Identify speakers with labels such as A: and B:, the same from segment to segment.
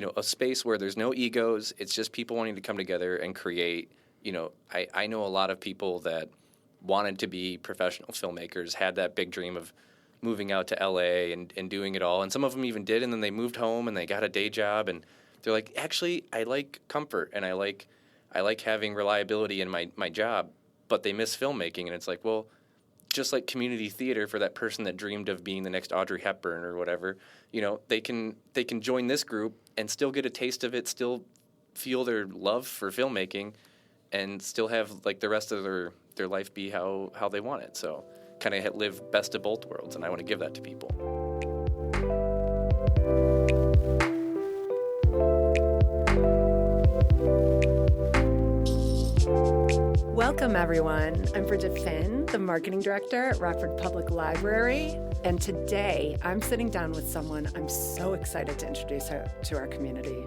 A: a space where there's no egos. It's just people wanting to come together and create. I know a lot of people that wanted to be professional filmmakers, had that big dream of moving out to LA and doing it all. And some of them even did, and then they moved home and they got a day job, and they're like, actually, I like comfort and I like having reliability in my job, but they miss filmmaking. And it's like, well, just like community theater for that person that dreamed of being the next Audrey Hepburn or whatever, they can join this group and still get a taste of it, still feel their love for filmmaking, and still have like the rest of their life be how they want it. So kind of live best of both worlds, and I want to give that to people.
B: Welcome, everyone. I'm Bridget Finn, the Marketing Director at Rockford Public Library, and today I'm sitting down with someone I'm so excited to introduce to our community.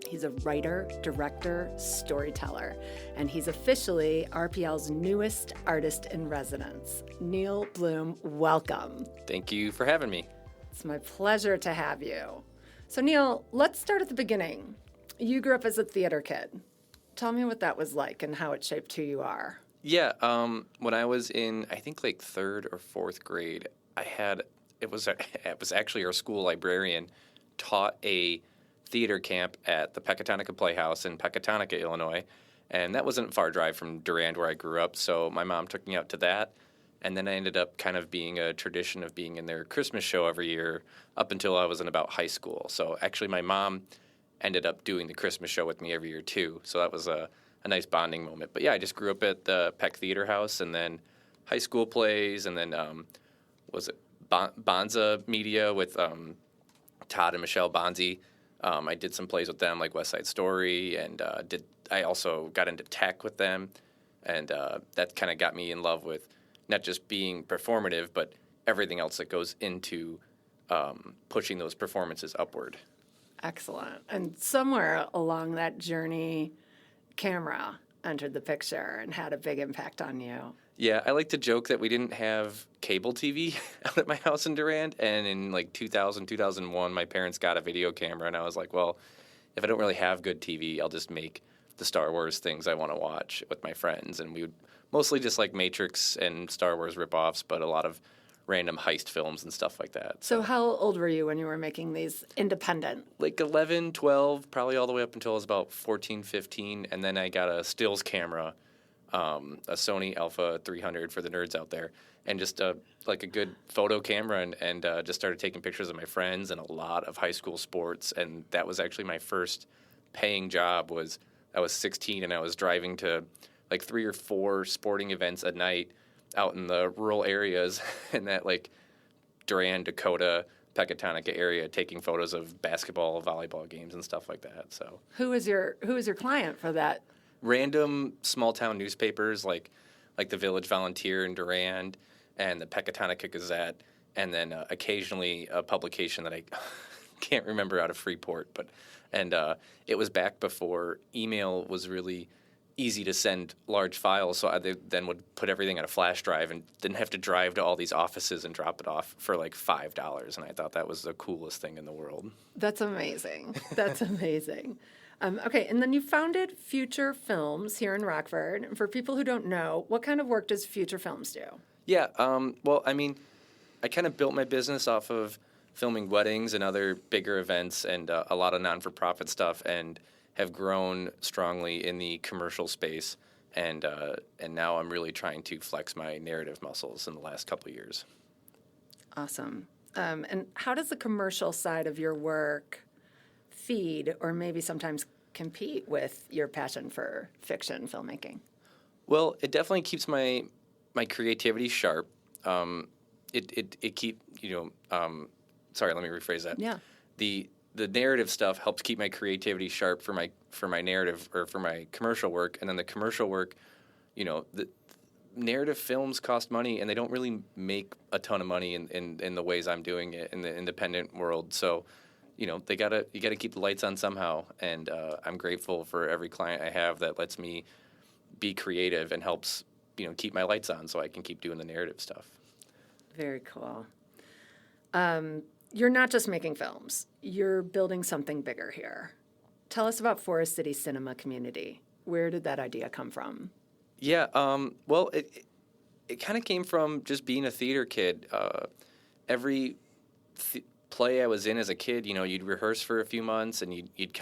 B: He's a writer, director, storyteller, and he's officially RPL's newest artist in residence. Neil Bloom, welcome.
A: Thank you for having me.
B: It's my pleasure to have you. So Neil, let's start at the beginning. You grew up as a theater kid. Tell me what that was like and how it shaped who you are.
A: Yeah, when I was in, I think like third or fourth grade, it was actually our school librarian taught a theater camp at the Pecatonica Playhouse in Pecatonica, Illinois, and that wasn't a far drive from Durand where I grew up, so my mom took me out to that, and then I ended up kind of being a tradition of being in their Christmas show every year up until I was in about high school. So actually my mom ended up doing the Christmas show with me every year too, so that was a nice bonding moment. But yeah, I just grew up at the Peck Theater House, and then high school plays, and then Bonza Media with Todd and Michelle Bonzi. I did some plays with them, like West Side Story, and I also got into tech with them, and that kind of got me in love with not just being performative, but everything else that goes into pushing those performances upward.
B: Excellent. And somewhere along that journey, camera entered the picture and had a big impact on you.
A: Yeah, I like to joke that we didn't have cable TV out at my house in Durand, and in like 2000, 2001, my parents got a video camera, and I was like, well, if I don't really have good TV, I'll just make the Star Wars things I want to watch with my friends, and we would mostly just like Matrix and Star Wars ripoffs, but a lot of random heist films and stuff like that.
B: So how old were you when you were making these independent?
A: Like 11, 12, probably all the way up until I was about 14, 15, and then I got a stills camera, a Sony Alpha 300 for the nerds out there, and just like a good photo camera, and just started taking pictures of my friends and a lot of high school sports, and that was actually my first paying job. I was 16, and I was driving to like 3 or 4 sporting events a night out in the rural areas in that like Durand, Dakota, Pecatonica area, taking photos of basketball, volleyball games and stuff like that. So
B: who was your client for that?
A: Random small town newspapers like the Village Volunteer in Durand and the Pecatonica Gazette, and then occasionally a publication that I can't remember out of Freeport, but it was back before email was really easy to send large files, so I then would put everything on a flash drive and didn't have to drive to all these offices and drop it off for like $5, and I thought that was the coolest thing in the world.
B: That's amazing. That's amazing. Okay, and then you founded Future Films here in Rockford. And for people who don't know, what kind of work does Future Films do?
A: Yeah, well, I mean, I kind of built my business off of filming weddings and other bigger events and a lot of non-for-profit stuff, and have grown strongly in the commercial space, and now I'm really trying to flex my narrative muscles in the last couple of years.
B: Awesome. And how does the commercial side of your work feed or maybe sometimes compete with your passion for fiction filmmaking?
A: Well, it definitely keeps my creativity sharp. It keep sorry, let me rephrase that.
B: Yeah.
A: The narrative stuff helps keep my creativity sharp for my narrative or for my commercial work, and then the commercial work, the narrative films cost money, and they don't really make a ton of money in the ways I'm doing it in the independent world. So, you gotta keep the lights on somehow, and I'm grateful for every client I have that lets me be creative and helps keep my lights on so I can keep doing the narrative stuff.
B: Very cool. you're not just making films. You're building something bigger here. Tell us about Forest City Cinema Community. Where did that idea come from?
A: Yeah, well, it kind of came from just being a theater kid. Every play I was in as a kid, you'd rehearse for a few months, and you'd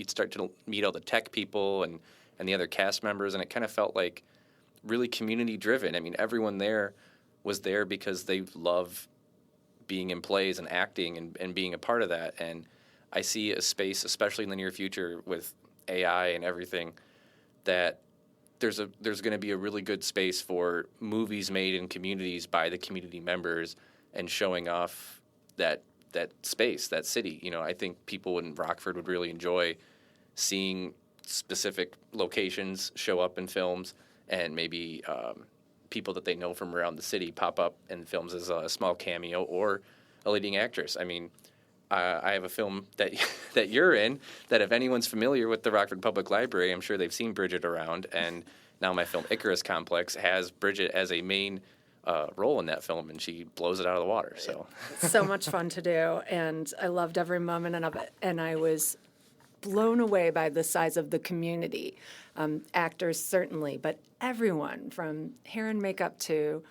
A: start to meet all the tech people and the other cast members, and it kind of felt like really community driven. I mean, everyone there was there because they love being in plays and acting and being a part of that. And I see a space, especially in the near future with AI and everything, that there's going to be a really good space for movies made in communities by the community members and showing off that space, that city. I think people in Rockford would really enjoy seeing specific locations show up in films, and maybe people that they know from around the city pop up in films as a small cameo or a leading actress. I mean, I have a film that you're in that if anyone's familiar with the Rockford Public Library, I'm sure they've seen Bridget around, and now my film Icarus Complex has Bridget as a main role in that film, and she blows it out of the water.
B: So much fun to do, and I loved every moment of it, and I was blown away by the size of the community. Actors certainly, but everyone from hair and makeup to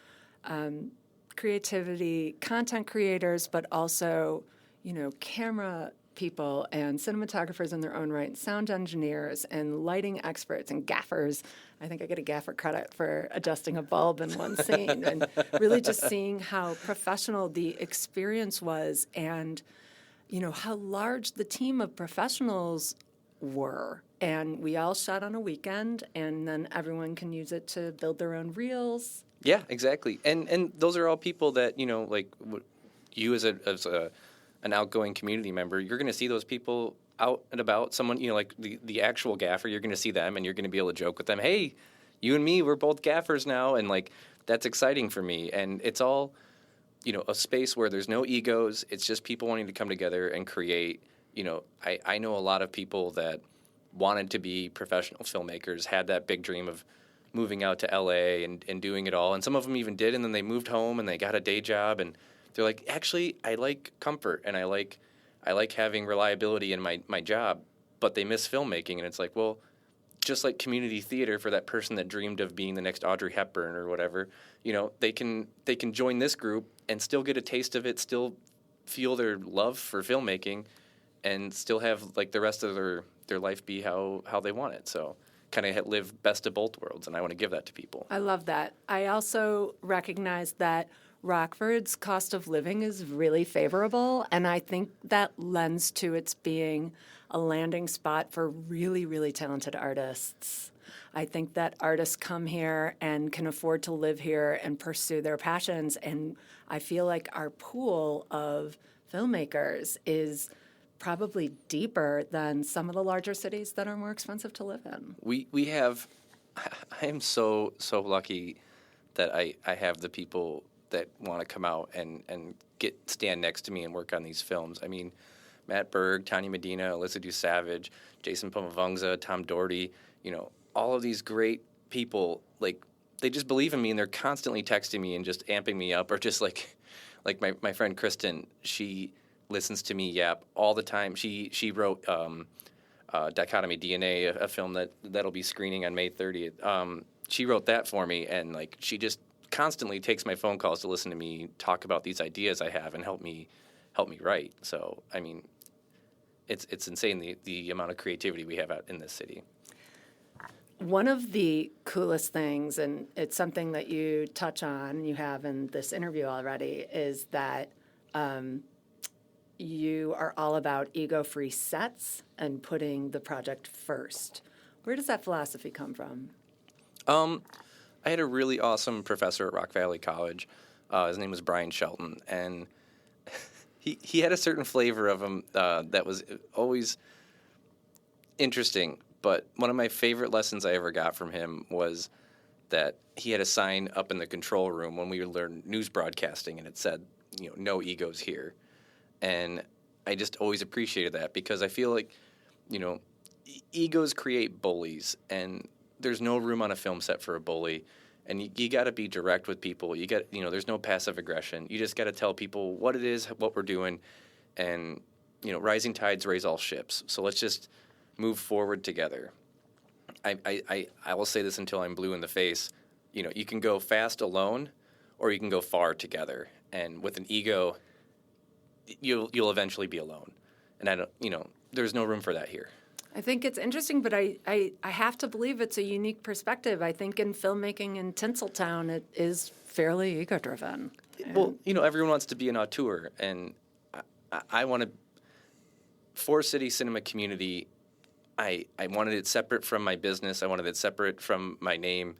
B: creativity, content creators, but also, camera people and cinematographers in their own right, sound engineers and lighting experts and gaffers. I think I get a gaffer credit for adjusting a bulb in one scene, and really just seeing how professional the experience was, and how large the team of professionals were. And we all shot on a weekend, and then everyone can use it to build their own reels.
A: Yeah, exactly. And those are all people that, like you as an outgoing community member, you're going to see those people out and about. Someone, like the actual gaffer, you're going to see them, and you're going to be able to joke with them. Hey, you and me, we're both gaffers now. And like, that's exciting for me. And it's all, a space where there's no egos. It's just people wanting to come together and create. I know a lot of people that wanted to be professional filmmakers, had that big dream of moving out to LA and doing it all. And some of them even did. And then they moved home and they got a day job, and they're like, actually, I like comfort and I like having reliability in my job, but they miss filmmaking. And it's like, well, just like community theater for that person that dreamed of being the next Audrey Hepburn or whatever, they can join this group and still get a taste of it, still feel their love for filmmaking, and still have like the rest of their life be how they want it. So kind of live best of both worlds, and I want to give that to people.
B: I love that. I also recognize that Rockford's cost of living is really favorable, and I think that lends to its being a landing spot for really, really talented artists. I think that artists come here and can afford to live here and pursue their passions, and I feel like our pool of filmmakers is probably deeper than some of the larger cities that are more expensive to live in.
A: We have, I am so lucky that I have the people that want to come out and stand next to me and work on these films. I mean, Matt Berg, Tanya Medina, Alyssa DuSavage, Jason Pomavongza, Tom Doherty, all of these great people, like, they just believe in me, and they're constantly texting me and just amping me up, or just like my friend Kristen, she listens to me yap all the time. She wrote Dichotomy DNA, a film that'll be screening on May 30th. She wrote that for me, and like, she just constantly takes my phone calls to listen to me talk about these ideas I have and help me write. So, I mean, it's insane the amount of creativity we have out in this city.
B: One of the coolest things, and it's something that you touch on, you have in this interview already, is that you are all about ego-free sets and putting the project first. Where does that philosophy come from?
A: I had a really awesome professor at Rock Valley College. His name was Brian Shelton, and he had a certain flavor of him that was always interesting. But one of my favorite lessons I ever got from him was that he had a sign up in the control room when we learned news broadcasting, and it said, no egos here. And I just always appreciated that, because I feel like, egos create bullies, and there's no room on a film set for a bully. And you got to be direct with people. There's no passive aggression. You just got to tell people what it is, what we're doing, and rising tides raise all ships. So let's just move forward together. I will say this until I'm blue in the face. You can go fast alone, or you can go far together. And with an ego, you'll eventually be alone. And there's no room for that here.
B: I think it's interesting, but I have to believe it's a unique perspective. I think in filmmaking in Tinseltown, it is fairly ego-driven.
A: Well, everyone wants to be an auteur, and I want to, for City Cinema Community, I wanted it separate from my business. I wanted it separate from my name,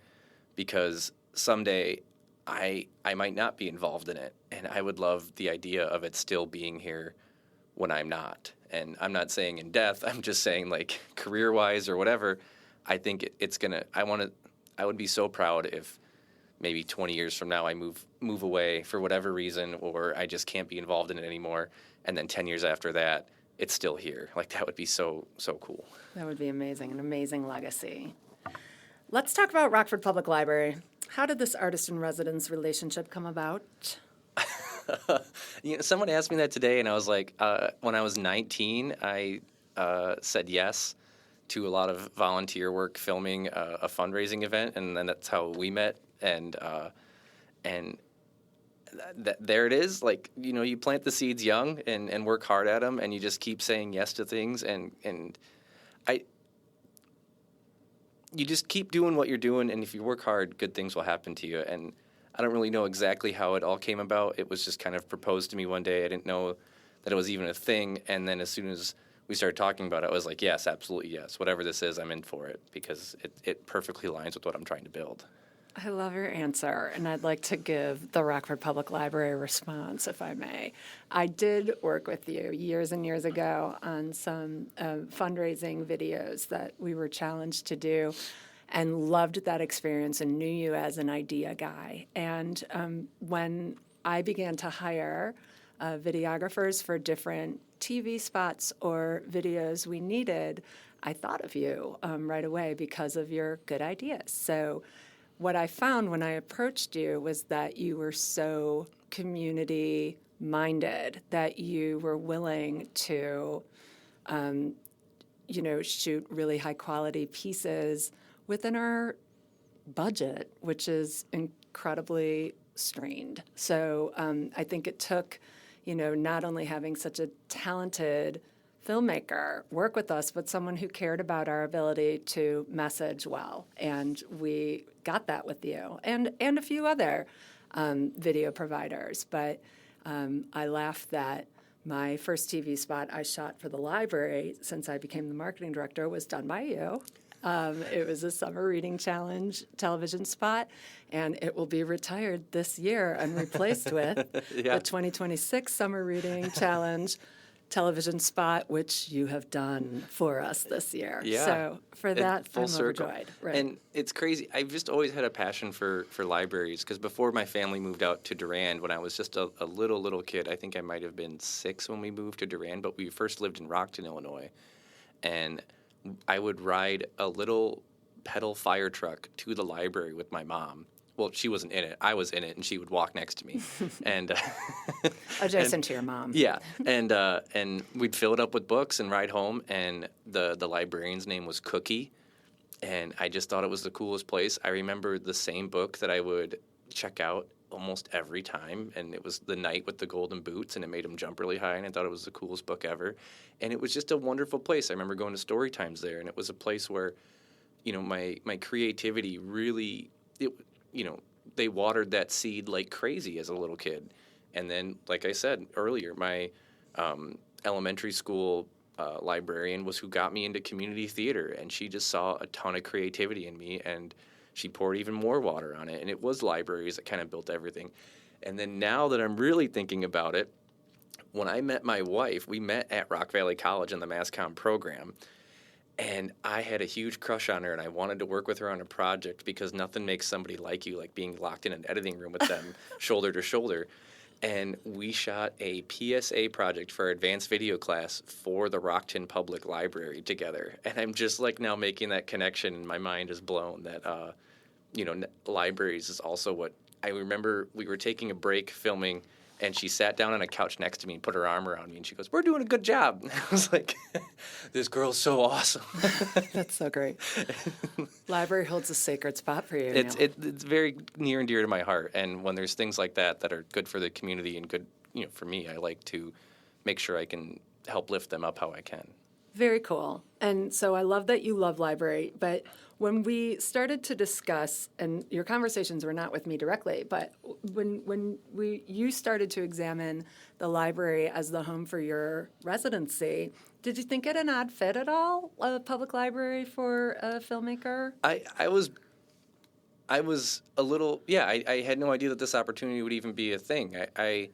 A: because someday I might not be involved in it, and I would love the idea of it still being here when I'm not. And I'm not saying in death, I'm just saying like career-wise or whatever. I think I would be so proud if maybe 20 years from now I move away for whatever reason, or I just can't be involved in it anymore, and then 10 years after that, it's still here. Like, that would be so cool.
B: That would be amazing, an amazing legacy. Let's talk about Rockford Public Library. How did this artist-in-residence relationship come about?
A: Someone asked me that today, and I was like, when I was 19, I said yes to a lot of volunteer work filming a fundraising event, and then that's how we met. And there it is. Like, you plant the seeds young and work hard at them, and you just keep saying yes to things, and you just keep doing what you're doing, and if you work hard, good things will happen to you. And I don't really know exactly how it all came about. It was just kind of proposed to me one day. I didn't know that it was even a thing. And then as soon as we started talking about it, I was like, yes, absolutely yes. Whatever this is, I'm in for it, because it perfectly aligns with what I'm trying to build.
B: I love your answer, and I'd like to give the Rockford Public Library a response, if I may. I did work with you years and years ago on some fundraising videos that we were challenged to do, and loved that experience and knew you as an idea guy. And when I began to hire videographers for different TV spots or videos we needed, I thought of you right away because of your good ideas. So what I found when I approached you was that you were so community-minded, that you were willing to, shoot really high-quality pieces within our budget, which is incredibly strained. So I think it took, not only having such a talented filmmaker work with us, but someone who cared about our ability to message well. And we got that with you and a few other video providers. But I laugh that my first TV spot I shot for the library since I became the marketing director was done by you. It was a summer reading challenge television spot, and it will be retired this year and replaced with the 2026 summer reading challenge television spot, which you have done for us this year.
A: Yeah.
B: So for that,
A: full
B: I'm
A: circle.
B: overjoyed. Right.
A: And it's crazy. I've just always had a passion for libraries, because before my family moved out to Durand, when I was just a little kid, I think I might have been 6 when we moved to Durand, but we first lived in Rockton, Illinois. And I would ride a little pedal fire truck to the library with my mom. Well, she wasn't in it. I was in it, and she would walk next to me. And
B: adjacent to your mom.
A: Yeah, and we'd fill it up with books and ride home. And the librarian's name was Cookie, and I just thought it was the coolest place. I remember the same book that I would check out almost every time, and it was The Knight with the Golden Boots, and it made him jump really high, and I thought it was the coolest book ever. And it was just a wonderful place. I remember going to story times there, and it was a place where, my creativity really, they watered that seed like crazy as a little kid. And then, like I said earlier, my elementary school librarian was who got me into community theater, and she just saw a ton of creativity in me, and she poured even more water on it. And it was libraries that kind of built everything. And then now that I'm really thinking about it, when I met my wife, we met at Rock Valley College in the Mass Comm program. And I had a huge crush on her, and I wanted to work with her on a project, because nothing makes somebody like you like being locked in an editing room with them shoulder to shoulder. And we shot a PSA project for our advanced video class for the Rockton Public Library together. And I'm just like now making that connection, and my mind is blown that libraries is also what I remember. We were taking a break filming, and she sat down on a couch next to me and put her arm around me, and she goes, "We're doing a good job." And I was like, "This girl's so awesome."
B: That's so great. Library holds a sacred spot for you.
A: It's very near and dear to my heart, and when there's things like that that are good for the community and good, for me, I like to make sure I can help lift them up how I can.
B: Very cool. And so I love that you love library, but when we started to discuss, and your conversations were not with me directly, but when you started to examine the library as the home for your residency, did you think it an odd fit at all, a public library for a filmmaker?
A: I was a little, I had no idea that this opportunity would even be a thing. I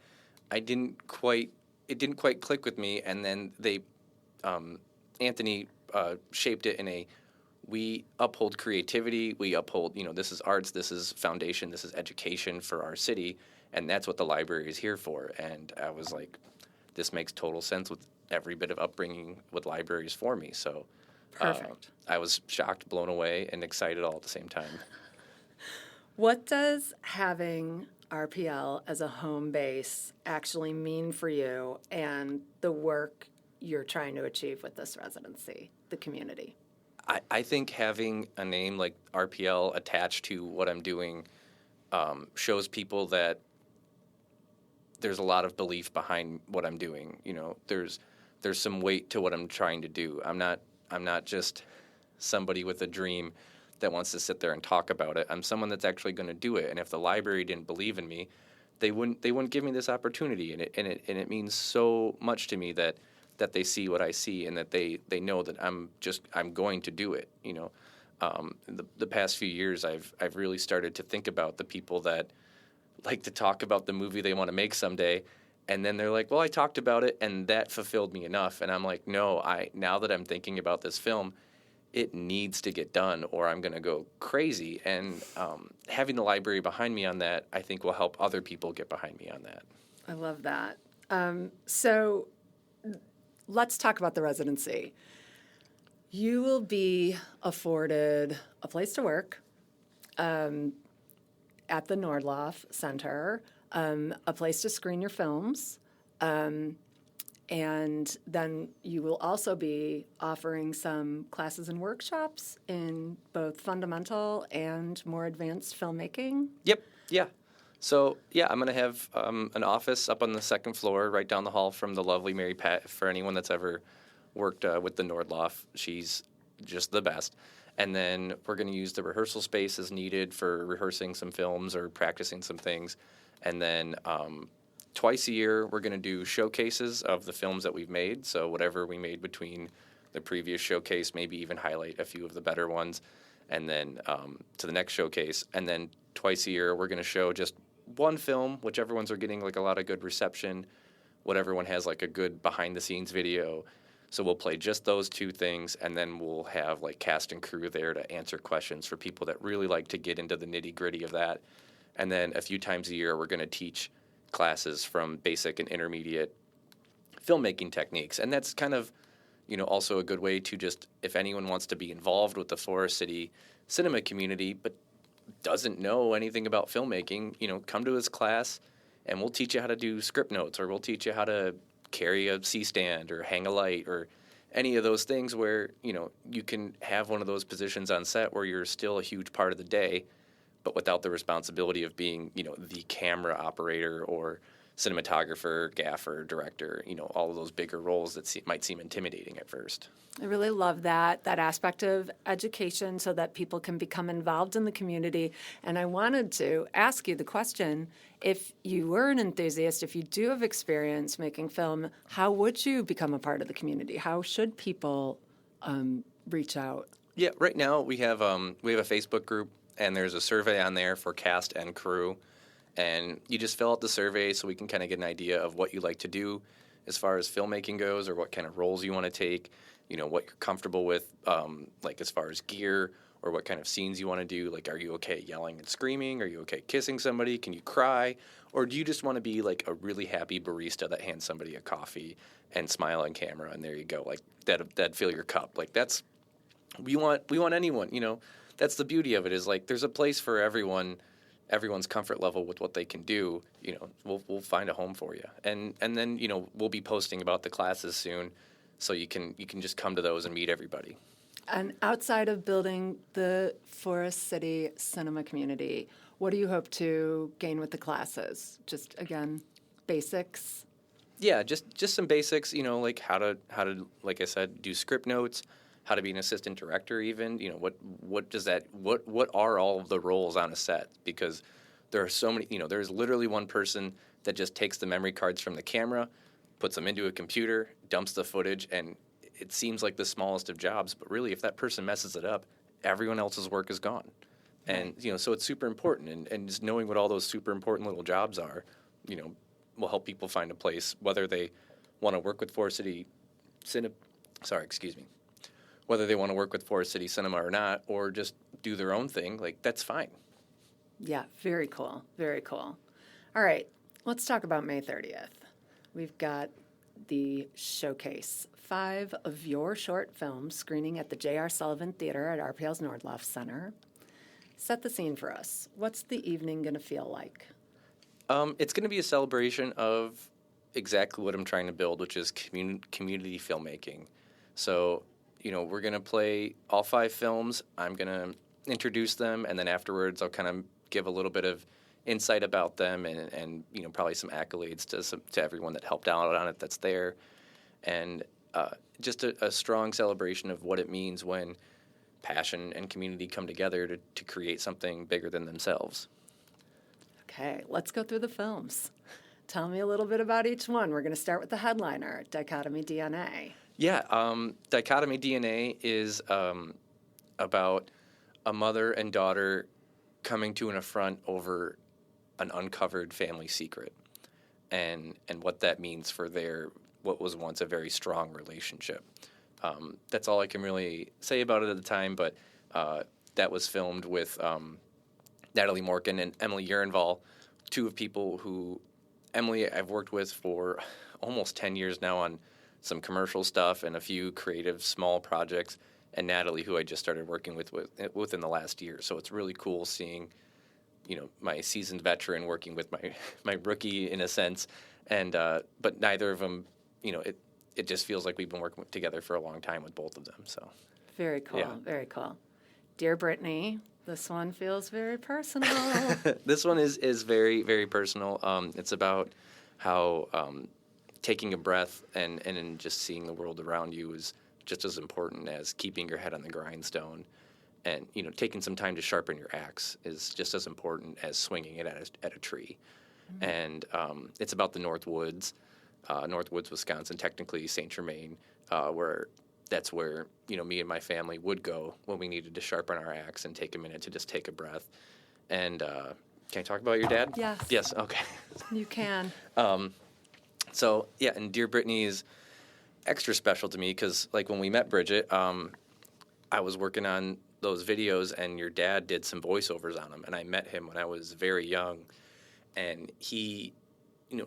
A: didn't quite, it didn't quite click with me, and then Anthony shaped it in we uphold creativity, we uphold, this is arts, this is foundation, this is education for our city, and that's what the library is here for. And I was like, this makes total sense with every bit of upbringing with libraries for me. So
B: Perfect.
A: I was shocked, blown away, and excited all at the same time.
B: What does having RPL as a home base actually mean for you and the work you're trying to achieve with this residency, the community?
A: I think having a name like RPL attached to what I'm doing shows people that there's a lot of belief behind what I'm doing. There's some weight to what I'm trying to do. I'm not just somebody with a dream that wants to sit there and talk about it. I'm someone that's actually going to do it. And if the library didn't believe in me, they wouldn't give me this opportunity. And it means so much to me that they see what I see and that they know that I'm going to do it. The past few years, I've really started to think about the people that like to talk about the movie they want to make someday, and then they're like, "Well, I talked about it, and that fulfilled me enough." And I'm like, "No, now that I'm thinking about this film, it needs to get done, or I'm going to go crazy." And having the library behind me on that, I think, will help other people get behind me on that.
B: I love that. So let's talk about the residency. You will be afforded a place to work at the Nordlof Center, a place to screen your films, and then you will also be offering some classes and workshops in both fundamental and more advanced filmmaking.
A: Yep, yeah. So, I'm going to have an office up on the second floor right down the hall from the lovely Mary Pat. For anyone that's ever worked with the Nordlof, she's just the best. And then we're going to use the rehearsal space as needed for rehearsing some films or practicing some things. And then twice a year, we're going to do showcases of the films that we've made. So whatever we made between the previous showcase, maybe even highlight a few of the better ones. And then to the next showcase. And then twice a year, we're going to show just one film, whichever ones are getting like a lot of good reception, whatever one has like a good behind-the-scenes video. So we'll play just those two things, and then we'll have like cast and crew there to answer questions for people that really like to get into the nitty-gritty of that. And then a few times a year, we're going to teach classes from basic and intermediate filmmaking techniques. And that's kind of, also a good way to just, if anyone wants to be involved with the Forest City cinema community, but doesn't know anything about filmmaking, come to his class and we'll teach you how to do script notes, or we'll teach you how to carry a C-stand or hang a light or any of those things where, you can have one of those positions on set where you're still a huge part of the day, but without the responsibility of being, the camera operator or cinematographer, gaffer, director, all of those bigger roles that might seem intimidating at first.
B: I really love that aspect of education so that people can become involved in the community. And I wanted to ask you the question, if you were an enthusiast, if you do have experience making film, how would you become a part of the community? How should people reach out?
A: Yeah, right now we have a Facebook group, and there's a survey on there for cast and crew. And you just fill out the survey so we can kind of get an idea of what you like to do as far as filmmaking goes, or what kind of roles you want to take, what you're comfortable with, like as far as gear, or what kind of scenes you want to do. Like, are you okay yelling and screaming? Are you okay kissing somebody? Can you cry? Or do you just want to be like a really happy barista that hands somebody a coffee and smile on camera, and there you go. Like that'd fill your cup. Like we want anyone, that's the beauty of it, is like there's a place for everyone's comfort level with what they can do. We'll find a home for you, and then we'll be posting about the classes soon, so you can just come to those and meet everybody.
B: And outside of building the Forest City cinema community, what do you hope to gain with the classes? Just, again, basics?
A: Yeah, just some basics, like how to, like I said, do script notes, how to be an assistant director even, what are all of the roles on a set? Because there are so many, there's literally one person that just takes the memory cards from the camera, puts them into a computer, dumps the footage, and it seems like the smallest of jobs, but really if that person messes it up, everyone else's work is gone. And, so it's super important, and just knowing what all those super important little jobs are, will help people find a place, whether they want to work with Forest City whether they want to work with Forest City Cinema or not, or just do their own thing, like, that's fine.
B: Yeah, very cool, very cool. All right, let's talk about May 30th. We've got the showcase, 5 of your short films screening at the J.R. Sullivan Theater at RPL's Nordlof Center. Set the scene for us. What's the evening going to feel like?
A: It's going to be a celebration of exactly what I'm trying to build, which is community filmmaking. So, we're going to play all 5 films. I'm going to introduce them, and then afterwards I'll kind of give a little bit of insight about them and probably some accolades to everyone that helped out on it that's there. And just a strong celebration of what it means when passion and community come together to create something bigger than themselves.
B: Okay, let's go through the films. Tell me a little bit about each one. We're going to start with the headliner, Dichotomy DNA.
A: Yeah, Dichotomy DNA is about a mother and daughter coming to an affront over an uncovered family secret and what that means for what was once a very strong relationship. That's all I can really say about it at the time, but that was filmed with Natalie Morgan and Emily Urenval, 2 of people who Emily I've worked with for almost 10 years now on some commercial stuff and a few creative small projects, and Natalie, who I just started working with within the last year. So it's really cool seeing, my seasoned veteran working with my rookie in a sense, and but neither of them, it just feels like we've been working together for a long time with both of them. So
B: very cool,
A: yeah.
B: Very cool. Dear Brittany, this one feels very personal.
A: This one is very, very personal. It's about how taking a breath and just seeing the world around you is just as important as keeping your head on the grindstone. And, taking some time to sharpen your axe is just as important as swinging it at a tree. Mm-hmm. And it's about the North Woods, Wisconsin, technically St. Germain, that's where, me and my family would go when we needed to sharpen our axe and take a minute to just take a breath. And can I talk about your dad?
B: Yes.
A: Yes, okay.
B: You can.
A: So, yeah, and Dear Brittany is extra special to me because, like, when we met Bridget, I was working on those videos, and your dad did some voiceovers on them, and I met him when I was very young. And he,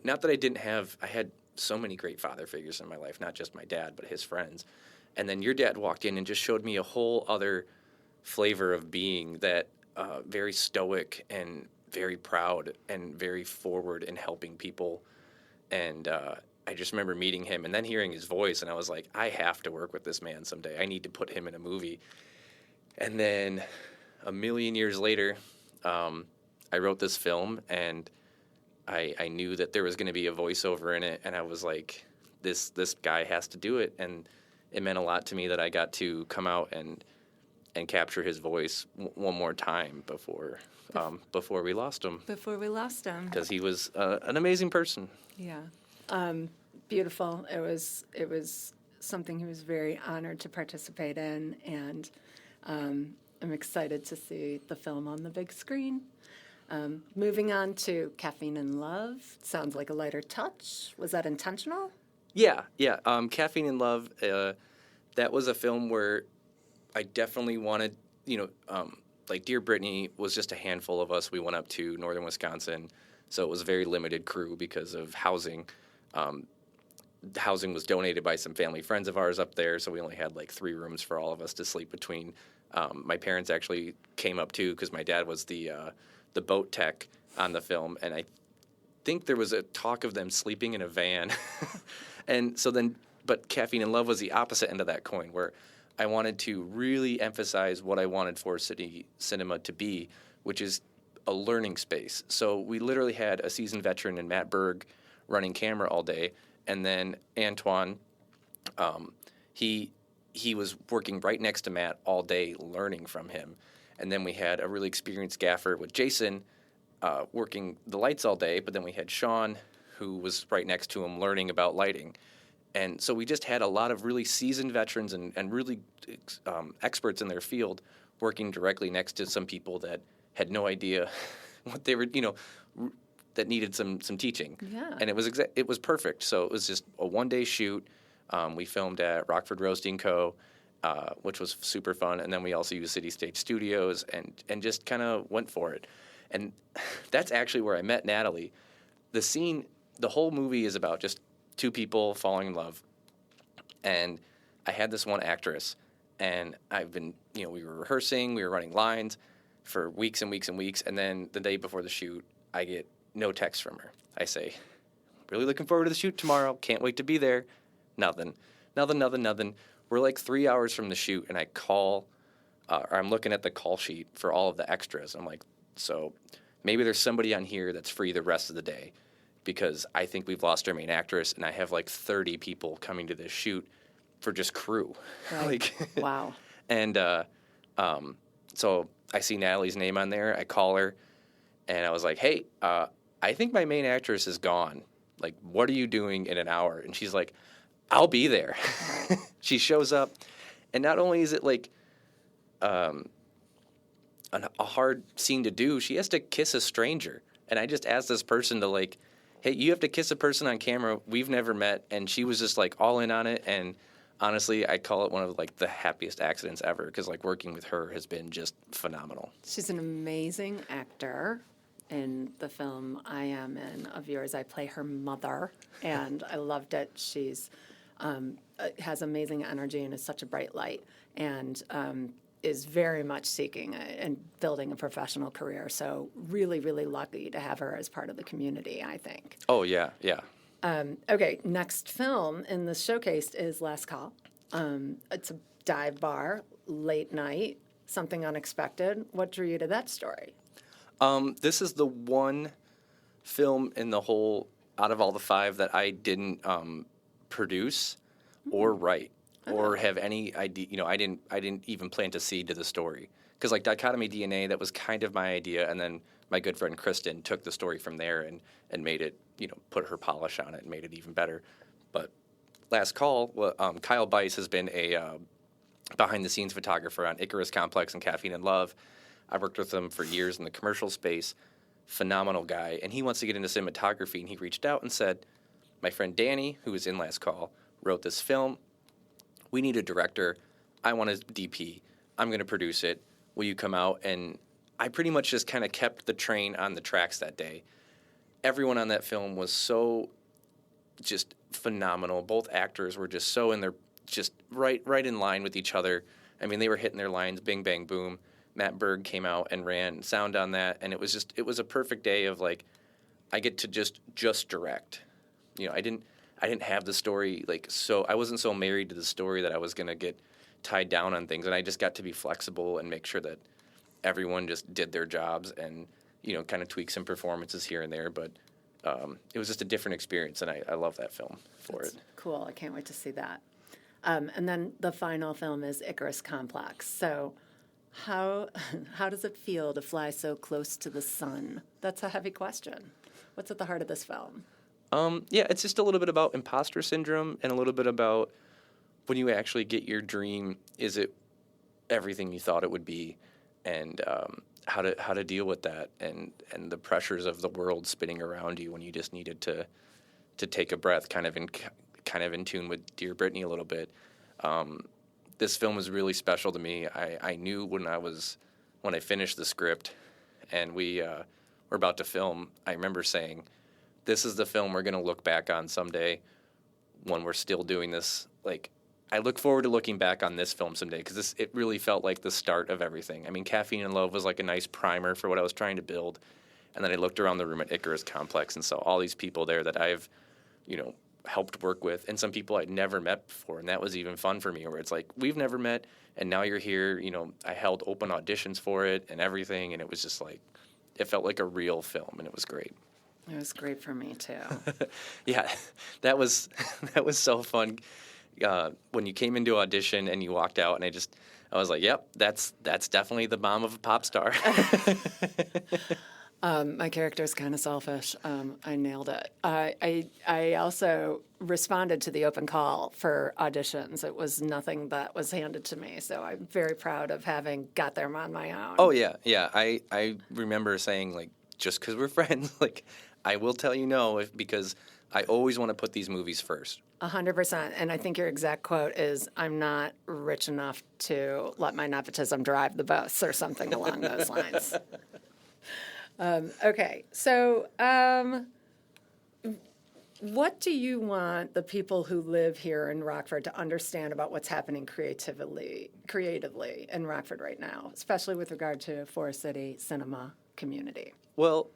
A: not that I had so many great father figures in my life, not just my dad, but his friends. And then your dad walked in and just showed me a whole other flavor of being that very stoic and very proud and very forward in helping people. And I just remember meeting him and then hearing his voice, and I was like, I have to work with this man someday. I need to put him in a movie. And then a million years later, I wrote this film, and I knew that there was going to be a voiceover in it, and I was like, this guy has to do it. And it meant a lot to me that I got to come out and capture his voice one more time before we lost him.
B: Before we lost him.
A: Because he was an amazing person.
B: Yeah. Beautiful. It was something he was very honored to participate in, and I'm excited to see the film on the big screen. Moving on to Caffeine and Love. Sounds like a lighter touch. Was that intentional?
A: Yeah. Caffeine and Love, that was a film where I definitely wanted, like Dear Brittany was just a handful of us. We went up to northern Wisconsin, so it was a very limited crew because of housing. housing was donated by some family friends of ours up there, so we only had like 3 rooms for all of us to sleep between. My parents actually came up too because my dad was the boat tech on the film, and I think there was a talk of them sleeping in a van. And so then, but Caffeine and Love was the opposite end of that coin, where I wanted to really emphasize what I wanted Forest City Cinema to be, which is a learning space. So we literally had a seasoned veteran in Matt Berg running camera all day, and then Antoine, he was working right next to Matt all day learning from him. And then we had a really experienced gaffer with Jason working the lights all day, but then we had Sean, who was right next to him learning about lighting. And so we just had a lot of really seasoned veterans and really experts in their field working directly next to some people that had no idea what they were, that needed some teaching.
B: Yeah.
A: And it was perfect. So it was just a one-day shoot. We filmed at Rockford Roasting Co., which was super fun. And then we also used City Stage Studios and just kind of went for it. And that's actually where I met Natalie. The whole movie is about just 2 people falling in love. And I had this one actress, and I've been, we were rehearsing, we were running lines for weeks and weeks and weeks. And then the day before the shoot, I get no text from her. I say, really looking forward to the shoot tomorrow. Can't wait to be there. Nothing. We're like 3 hours from the shoot, and I call, or I'm looking at the call sheet for all of the extras. I'm like, so maybe there's somebody on here that's free the rest of the day, because I think we've lost our main actress, and I have like 30 people coming to this shoot for just crew.
B: Right. Wow.
A: And so I see Natalie's name on there. I call her, and I was like, hey, I think my main actress is gone. Like, what are you doing in an hour? And she's like, I'll be there. She shows up, and not only is it like a hard scene to do, she has to kiss a stranger. And I just asked this person to like, hey, you have to kiss a person on camera we've never met, and she was just like all in on it. And honestly, I call it one of like the happiest accidents ever, because like working with her has been just phenomenal.
B: She's an amazing actor. In the film I am in of yours, I play her mother, and I loved it. She's has amazing energy and is such a bright light, and is very much seeking and building a professional career. So really, really lucky to have her as part of the community, I think.
A: Oh, yeah.
B: Okay, next film in the showcase is Last Call. It's a dive bar, late night, something unexpected. What drew you to that story?
A: This is the one film in the whole, out of all the 5, that I didn't produce or write or have any idea. I didn't even plant a seed to the story, because like Dichotomy DNA, that was kind of my idea, and then my good friend Kristen took the story from there and made it, put her polish on it and made it even better. But Last Call, Kyle Bice has been a behind-the-scenes photographer on Icarus Complex and Caffeine and Love. I've worked with him for years in the commercial space. Phenomenal guy. And he wants to get into cinematography, and he reached out and said, my friend Danny, who was in Last Call, wrote this film. We need a director. I want a DP. I'm going to produce it. Will you come out? And I pretty much just kind of kept the train on the tracks that day. Everyone on that film was so just phenomenal. Both actors were just so in their, just right in line with each other. I mean, they were hitting their lines, bing, bang, boom. Matt Berg came out and ran sound on that, and it was a perfect day of like, I get to just direct. I didn't have the story so I wasn't so married to the story that I was gonna get tied down on things, and I just got to be flexible and make sure that everyone just did their jobs and kind of tweak some performances here and there. But it was just a different experience, and I love that film for
B: That's
A: it.
B: Cool, I can't wait to see that. And then the final film is Icarus Complex. So. How does it feel to fly so close to the sun? That's a heavy question. What's at the heart of this film?
A: Yeah, it's just a little bit about imposter syndrome and a little bit about when you actually get your dream, is it everything you thought it would be, and how to deal with that and the pressures of the world spinning around you when you just needed to take a breath, kind of in tune with Dear Brittany a little bit. This film was really special to me. I knew when I finished the script and we were about to film, I remember saying, this is the film we're going to look back on someday when we're still doing this. Like, I look forward to looking back on this film someday because it really felt like the start of everything. I mean, Caffeine and Love was like a nice primer for what I was trying to build. And then I looked around the room at Icarus Complex and saw all these people there that I've, helped work with, and some people I'd never met before. And that was even fun for me, where it's like, we've never met, and now you're here. I held open auditions for it and everything. And it was just like, it felt like a real film, and it was great.
B: It was great for me, too.
A: Yeah, that was so fun. When you came into audition and you walked out, and I was like, yep, that's definitely the mom of a pop star.
B: My character is kind of selfish. I nailed it. I also responded to the open call for auditions. It was nothing that was handed to me, so I'm very proud of having got them on my own.
A: Oh, yeah. I remember saying, like, just because we're friends, like, I will tell you no, because I always want to put these movies first.
B: 100%. And I think your exact quote is, I'm not rich enough to let my nepotism drive the bus, or something along those lines. Okay, so what do you want the people who live here in Rockford to understand about what's happening creatively in Rockford right now, especially with regard to Forest City cinema community?
A: Well,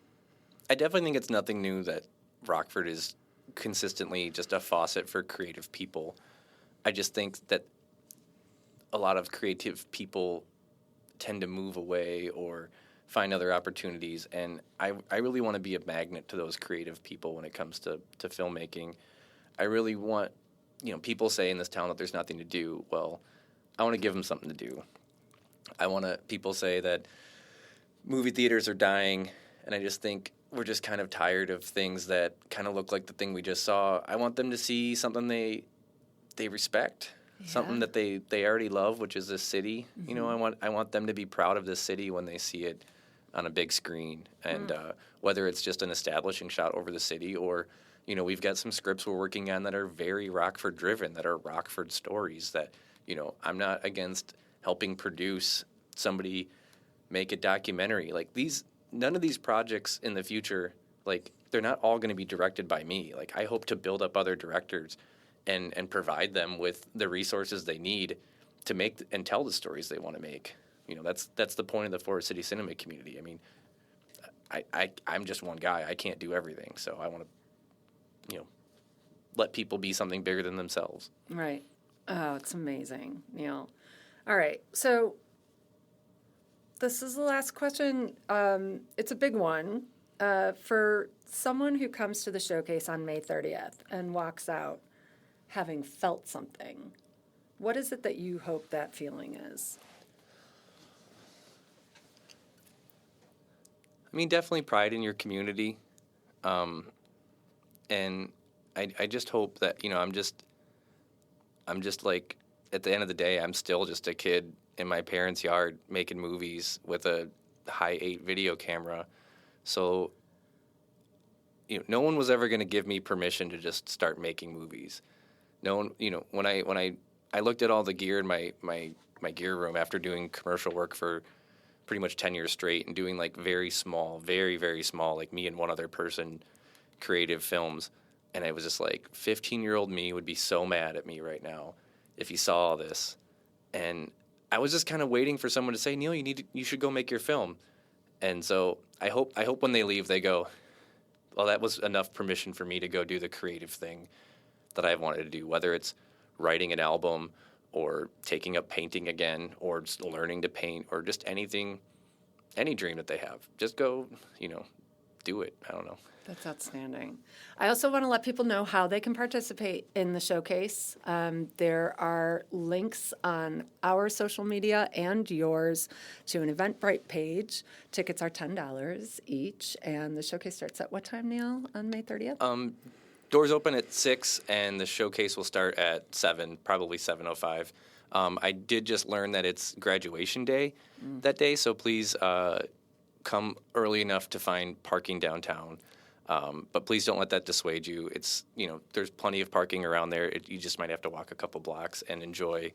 A: I definitely think it's nothing new that Rockford is consistently just a faucet for creative people. I just think that a lot of creative people tend to move away or find other opportunities, and I really want to be a magnet to those creative people when it comes to filmmaking. I really want, people say in this town that there's nothing to do. Well, I want to give them something to do. People say that movie theaters are dying, and I just think we're just kind of tired of things that kind of look like the thing we just saw. I want them to see something they respect, something that they already love, which is this city. Mm-hmm. I want them to be proud of this city when they see it on a big screen, and whether it's just an establishing shot over the city, or we've got some scripts we're working on that are very Rockford driven, that are Rockford stories that I'm not against helping produce somebody make a documentary. Like, none of these projects in the future, like, they're not all going to be directed by me. Like, I hope to build up other directors and provide them with the resources they need to make and tell the stories they want to make. That's the point of the Forest City cinema community. I mean, I'm just one guy. I can't do everything, so I want to, let people be something bigger than themselves.
B: Right. Oh, it's amazing, Neil. All right, so this is the last question. It's a big one. For someone who comes to the showcase on May 30th and walks out having felt something, what is it that you hope that feeling is?
A: I mean, definitely pride in your community, and I just hope that I'm just like, at the end of the day, I'm still just a kid in my parents' yard making movies with a high 8 video camera. So no one was ever going to give me permission to just start making movies. No one, when I looked at all the gear in my gear room after doing commercial work for pretty much 10 years straight and doing like very small, very, very small, like me and one other person creative films. And I was just like, 15-year-old me would be so mad at me right now if he saw all this. And I was just kind of waiting for someone to say, Neil, you should go make your film. And so I hope when they leave, they go, well, that was enough permission for me to go do the creative thing that I've wanted to do, whether it's writing an album or taking up painting again, or just learning to paint, or just anything, any dream that they have. Just go, do it. I don't know.
B: That's outstanding. I also want to let people know how they can participate in the showcase. There are links on our social media and yours to an Eventbrite page. Tickets are $10 each, and the showcase starts at what time, Neil, on May 30th?
A: Doors open at 6, and the showcase will start at 7, probably 7:05. I did just learn that it's graduation day that day, so please come early enough to find parking downtown. But please don't let that dissuade you. It's, there's plenty of parking around there. You just might have to walk a couple blocks and enjoy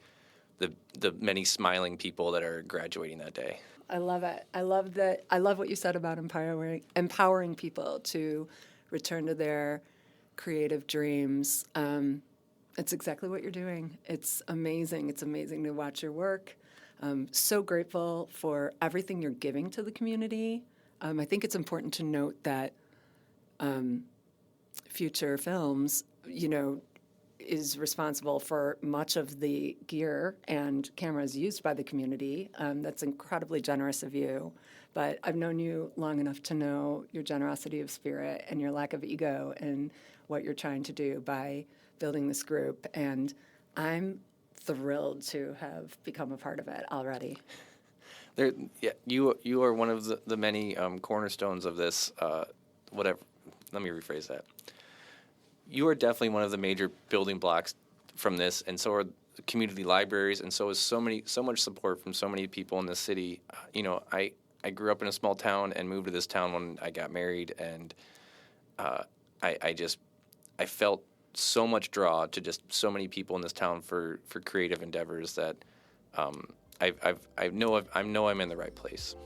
A: the many smiling people that are graduating that day.
B: I love it. I love what you said about empowering people to return to their creative dreams. It's exactly what you're doing. It's amazing. It's amazing to watch your work. So grateful for everything you're giving to the community. I think it's important to note that Future Films, is responsible for much of the gear and cameras used by the community. That's incredibly generous of you. But I've known you long enough to know your generosity of spirit and your lack of ego and what you're trying to do by building this group. And I'm thrilled to have become a part of it already.
A: You are one of the many cornerstones of this. Whatever. Let me rephrase that. You are definitely one of the major building blocks from this, and so are community libraries, and so is so much support from so many people in the city. I grew up in a small town and moved to this town when I got married, and I felt so much draw to just so many people in this town for creative endeavors that I know I'm in the right place.